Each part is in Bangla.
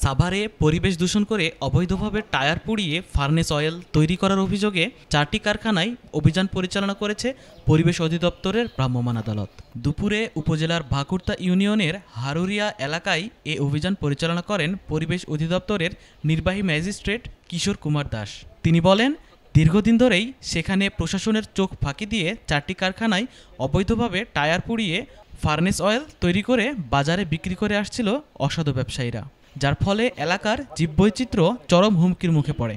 সাভারে পরিবেশ দূষণ করে অবৈধভাবে টায়ার পুড়িয়ে ফার্নেস অয়েল তৈরি করার অভিযোগে 4টি কারখানায় অভিযান পরিচালনা করেছে পরিবেশ অধিদপ্তরের ভ্রাম্যমাণ আদালত। দুপুরে উপজেলার ভাকুরতা ইউনিয়নের হারুরিয়া এলাকায় এ অভিযান পরিচালনা করেন পরিবেশ অধিদপ্তরের নির্বাহী ম্যাজিস্ট্রেট কিশোর কুমার দাস। তিনি বলেন, দীর্ঘদিন ধরেই সেখানে প্রশাসনের চোখ ফাঁকি দিয়ে 4টি কারখানায় অবৈধভাবে টায়ার পুড়িয়ে ফার্নেস অয়েল তৈরি করে বাজারে বিক্রি করে আসছিল অসাধু ব্যবসায়ীরা, যার ফলে এলাকার জীববৈচিত্র্য চরম হুমকির মুখে পড়ে।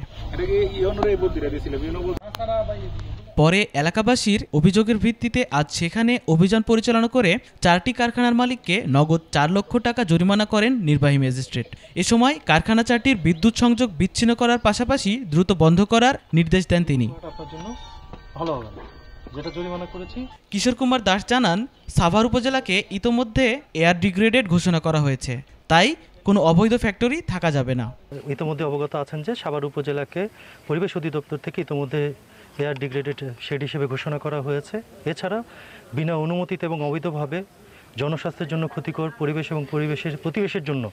পরে এলাকাবাসীর অভিযোগের ভিত্তিতে আজ সেখানে অভিযান পরিচালনা করে 4টি কারখানার মালিককে নগদ 4 লক্ষ টাকা জরিমানা করেন নির্বাহী ম্যাজিস্ট্রেট। এ সময় কারখানা 4টির বিদ্যুৎ সংযোগ বিচ্ছিন্ন করার পাশাপাশি দ্রুত বন্ধ করার নির্দেশ দেন তিনি। কিশোর কুমার দাস জানান, সাভার উপজেলাকে ইতোমধ্যে এয়ার ডিগ্রেডেড ঘোষণা করা হয়েছে, তাই কোনো অবৈধ ফ্যাক্টরি থাকা যাবে না। ইতোমধ্যে অবগত আছেন যে সাভার উপজেলাকে পরিবেশ অধিদপ্তর থেকে ইতোমধ্যে এয়ার ডিগ্রেডেড শেড হিসেবে ঘোষণা করা হয়েছে। এছাড়া বিনা অনুমতিতে এবং অবৈধভাবে জনস্বাস্থ্যের জন্য ক্ষতিকর, পরিবেশ এবং প্রতিবেশের জন্য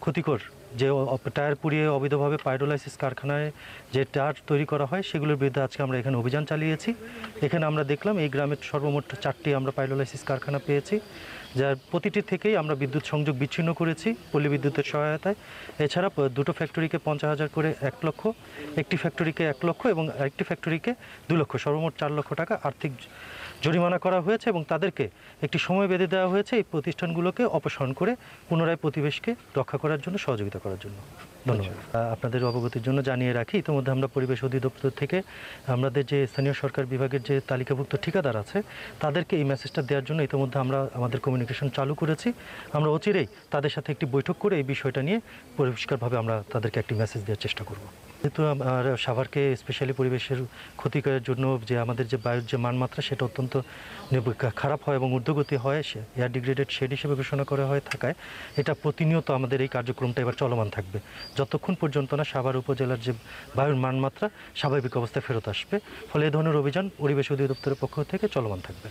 ক্ষতিকর যে টায়ার পুড়িয়ে অবৈধভাবে পাইরোলাইসিস কারখানায় যে টায়ার তৈরি করা হয় সেগুলোর বিরুদ্ধে আজকে আমরা এখানে অভিযান চালিয়েছি। এখানে আমরা দেখলাম এই গ্রামের সর্বমোট 4টি আমরা পাইরোলাইসিস কারখানা পেয়েছি, যার প্রতিটি থেকেই আমরা বিদ্যুৎ সংযোগ বিচ্ছিন্ন করেছি পল্লী বিদ্যুতের সহায়তায়। এছাড়া 2টো ফ্যাক্টরিকে 50,000 করে 1 লক্ষ, একটি ফ্যাক্টরিকে 1 লক্ষ এবং আরেকটি ফ্যাক্টরিকে 2 লক্ষ, সর্বমোট 4 লক্ষ টাকা আর্থিক জরিমানা করা হয়েছে এবং তাদেরকে একটি সময় বেঁধে দেওয়া হয়েছে এই প্রতিষ্ঠানগুলোকে অপসারণ করে পুনরায় পরিবেশকে রক্ষা করার জন্য সহযোগিতা করার জন্য। ধন্যবাদ। আপনাদের অবগতির জন্য জানিয়ে রাখি, ইতিমধ্যে আমরা পরিবেশ অধিদপ্তর থেকে আমাদের যে স্থানীয় সরকার বিভাগের যে তালিকাভুক্ত ঠিকাদার আছে তাদেরকে এই মেসেজটা দেওয়ার জন্য ইতিমধ্যে আমরা আমাদের কমিউনিকেশন চালু করেছি। আমরা অচিরেই তাদের সাথে একটি বৈঠক করে এই বিষয়টা নিয়ে পরিষ্কারভাবে আমরা তাদেরকে একটি মেসেজ দেওয়ার চেষ্টা করব। যেহেতু সাভারকে স্পেশালি পরিবেশের ক্ষতিকরের জন্য যে আমাদের যে বায়ুর যে মানমাত্রা সেটা অত্যন্ত খারাপ হয় এবং ঊর্ধ্বগতি হয়, এয়ার ডিগ্রেডেড শেড হিসেবে ঘোষণা করা হয়ে থাকায় এটা প্রতিনিয়ত আমাদের এই কার্যক্রমটা এবার চলমান থাকবে যতক্ষণ পর্যন্ত না সাভার উপজেলার যে বায়ুর মানমাত্রা স্বাভাবিক অবস্থায় ফেরত আসবে। ফলে এই ধরনের অভিযান পরিবেশ অধিদপ্তরের পক্ষ থেকে চলমান থাকবে।